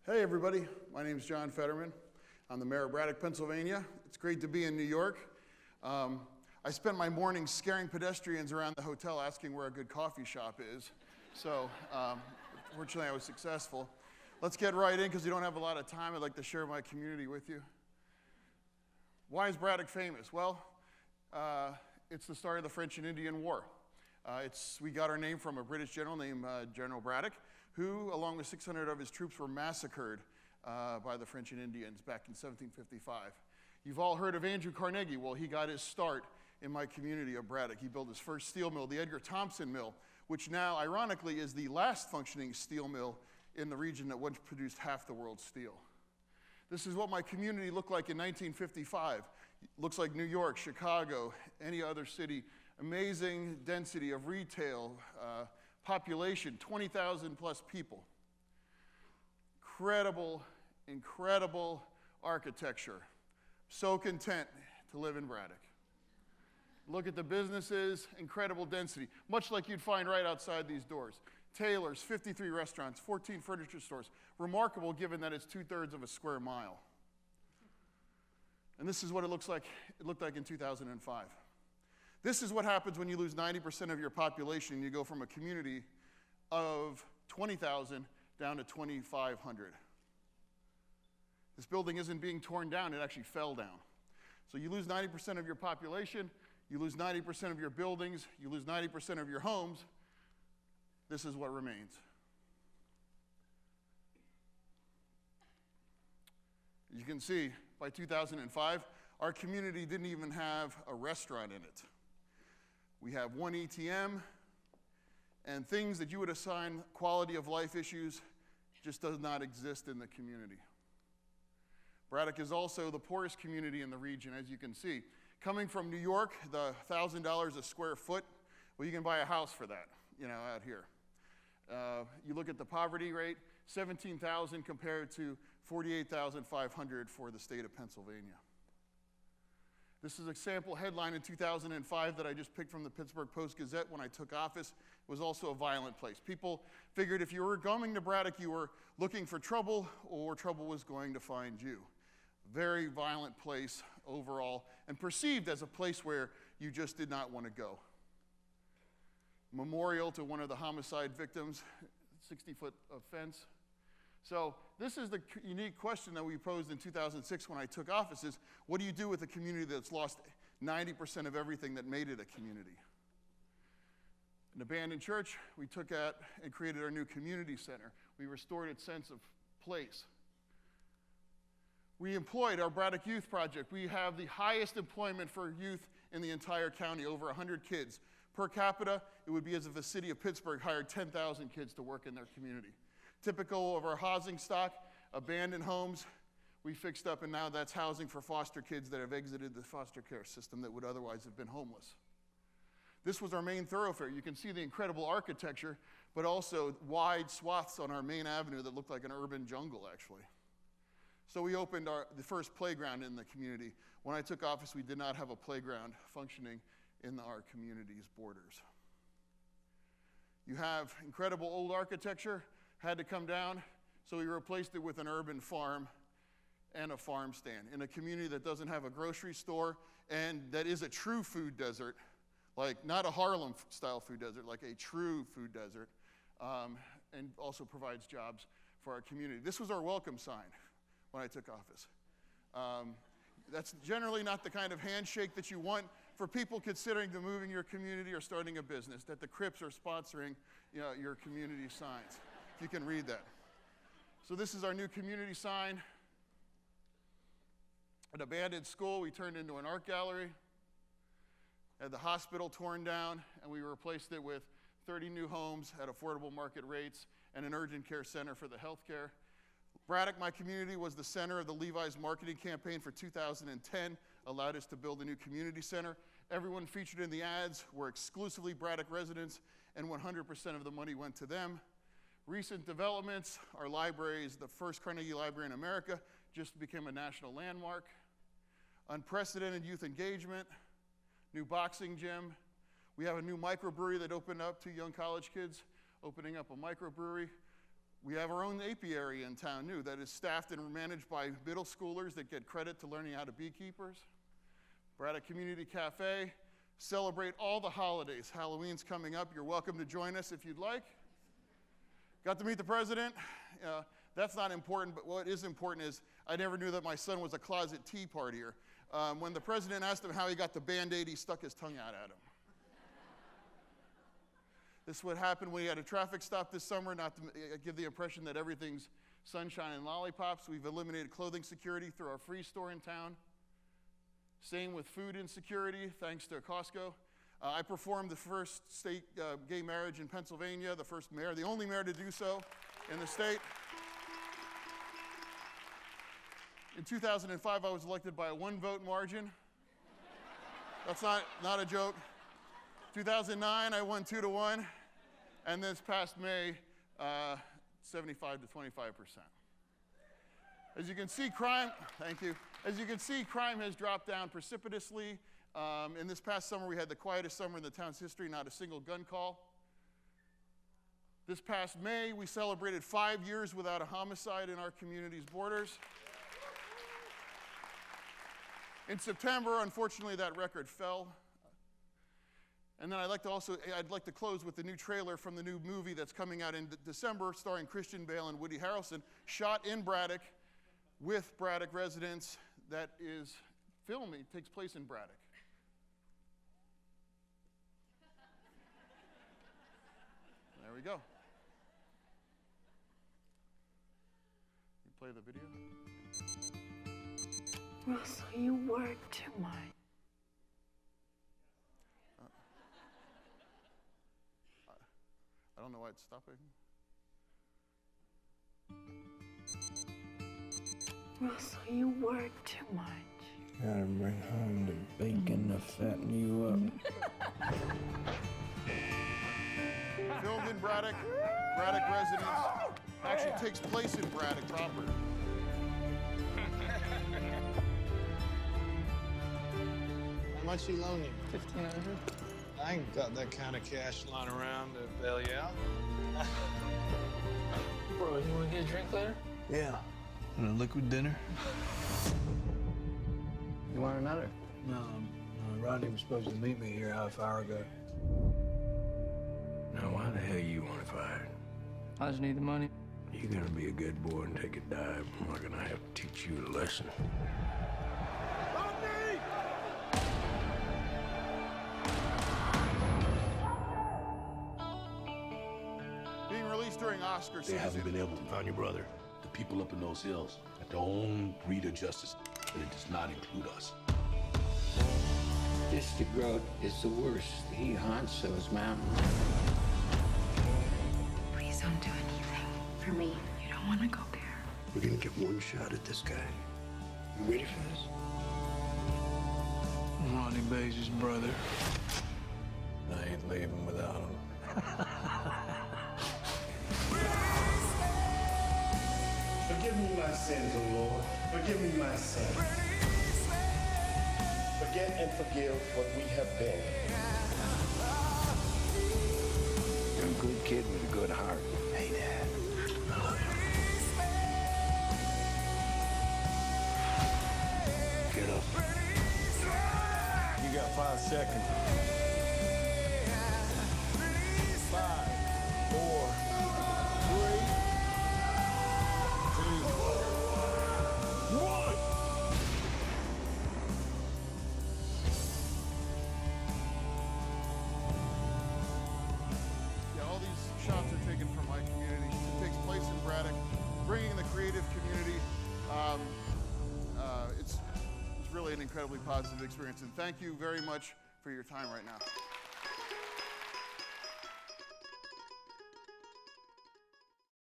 Hey everybody, my name is John Fetterman. I'm the mayor of Braddock, Pennsylvania. It's great to be in New York. I spent my mornings scaring pedestrians around the hotel asking where a good coffee shop is. So fortunately I was successful. Let's get right in because we don't have a lot of time. I'd like to share my community with you. Why is Braddock famous? Well, it's the start of the French and Indian War. We got our name from a British general named General Braddock, who, along with 600 of his troops, were massacred by the French and Indians back in 1755. You've all heard of Andrew Carnegie. Well, he got his start in my community of Braddock. He built his first steel mill, the Edgar Thomson Mill, which now, ironically, is the last functioning steel mill in the region that once produced half the world's steel. This is what my community looked like in 1955. It looks like New York, Chicago, any other city. Amazing density of retail, population, 20,000 plus people. Incredible architecture. So content to live in Braddock. Look at the businesses, incredible density, much like you'd find right outside these doors. Taylor's, 53 restaurants, 14 furniture stores. Remarkable given that it's 2/3 of a square mile. And this is what it looked like in 2005. This is what happens when you lose 90% of your population and you go from a community of 20,000 down to 2,500. This building isn't being torn down, it actually fell down. So you lose 90% of your population, you lose 90% of your buildings, you lose 90% of your homes. This is what remains. As you can see, by 2005, our community didn't even have a restaurant in it. We have one ATM, and things that you would assign quality of life issues just does not exist in the community. Braddock is also the poorest community in the region, as you can see. Coming from New York, the $1,000 a square foot, well, you can buy a house for that, out here. You look at the poverty rate, 17,000 compared to 48,500 for the state of Pennsylvania. This is a sample headline in 2005 that I just picked from the Pittsburgh Post-Gazette when I took office. It was also a violent place. People figured if you were coming to Braddock, you were looking for trouble or trouble was going to find you. Very violent place overall and perceived as a place where you just did not want to go. Memorial to one of the homicide victims, 60-foot fence. So this is the unique question that we posed in 2006 when I took office is, what do you do with a community that's lost 90% of everything that made it a community? An abandoned church, we took out and created our new community center. We restored its sense of place. We employed our Braddock Youth Project. We have the highest employment for youth in the entire county, over 100 kids. Per capita, it would be as if the city of Pittsburgh hired 10,000 kids to work in their community. Typical of our housing stock, abandoned homes, we fixed up, and now that's housing for foster kids that have exited the foster care system that would otherwise have been homeless. This was our main thoroughfare. You can see the incredible architecture, but also wide swaths on our main avenue that looked like an urban jungle, actually. So we opened the first playground in the community. When I took office, we did not have a playground functioning in our community's borders. You have incredible old architecture, had to come down, so we replaced it with an urban farm and a farm stand in a community that doesn't have a grocery store and that is a true food desert, like not a Harlem-style food desert, like a true food desert, and also provides jobs for our community. This was our welcome sign when I took office. That's generally not the kind of handshake that you want for people considering to moving your community or starting a business, that the Crips are sponsoring your community signs. If you can read that. So this is our new community sign. An abandoned school we turned into an art gallery. Had the hospital torn down, and we replaced it with 30 new homes at affordable market rates and an urgent care center for the healthcare. Braddock, my community, was the center of the Levi's marketing campaign for 2010, allowed us to build a new community center. Everyone featured in the ads were exclusively Braddock residents, and 100% of the money went to them. Recent developments, our library is the first Carnegie Library in America, just became a national landmark. Unprecedented youth engagement, new boxing gym. We have a new microbrewery that opened up to young college kids, opening up a microbrewery. We have our own apiary in town new that is staffed and managed by middle schoolers that get credit to learning how to be beekeepers. Braddock Community Cafe. Celebrate all the holidays. Halloween's coming up. You're welcome to join us if you'd like. Got to meet the president. That's not important, but what is important is I never knew that my son was a closet tea partier. When the president asked him how he got the Band-Aid, he stuck his tongue out at him. This would happen when we had a traffic stop this summer, not to give the impression that everything's sunshine and lollipops. We've eliminated clothing security through our free store in town. Same with food insecurity, thanks to Costco. I performed the first state gay marriage in Pennsylvania, the first mayor, the only mayor to do so in the state. In 2005, I was elected by a 1-vote margin. That's not a joke. 2009, I won 2-1, and this past May, 75 to 25%. As you can see, crime, thank you. As you can see, crime has dropped down precipitously. In this past summer, we had the quietest summer in the town's history, not a single gun call. This past May, we celebrated 5 years without a homicide in our community's borders. In September, unfortunately, that record fell. And then I'd like to close with the new trailer from the new movie that's coming out in December, starring Christian Bale and Woody Harrelson, shot in Braddock with Braddock residents. That is filming, takes place in Braddock. There we go. You play the video? Russell, you work too much. I don't know why it's stopping. Russell, you work too much. Gotta bring home the bacon to fatten you up. Filmed in Braddock, Braddock residents. Actually takes place in Braddock proper. How much he loan you? $1,500. I ain't got that kind of cash lying around to bail you out. Bro, you want to get a drink later? Yeah. And a liquid dinner? You want another? No, Rodney was supposed to meet me here half hour ago. Now, why the hell you want to fight? I just need the money. You gonna be a good boy and take a dive, or I'm gonna have to teach you a lesson. Being released during Oscar They season. haven't been able to find your brother. The people up in those hills have their own breed of justice, and it does not include us. This growth is the worst. He haunts those mountains. Please don't do anything for me. You don't want to go there. We're gonna get one shot at this guy. You ready for this? Ronnie Bays' his brother. I ain't leaving without him. Forgive me my sins, O Lord. Forgive me my sins. Forget and forgive what we have been. You're a good kid with a good heart. Hey, Dad. I love you. Get up. You got 5 seconds. 5, 4, 3, 2, 1. Yeah, all these shots are taken from my community. It takes place in Braddock, bringing the creative community. It's really an incredibly positive experience, and thank you very much for your time right now.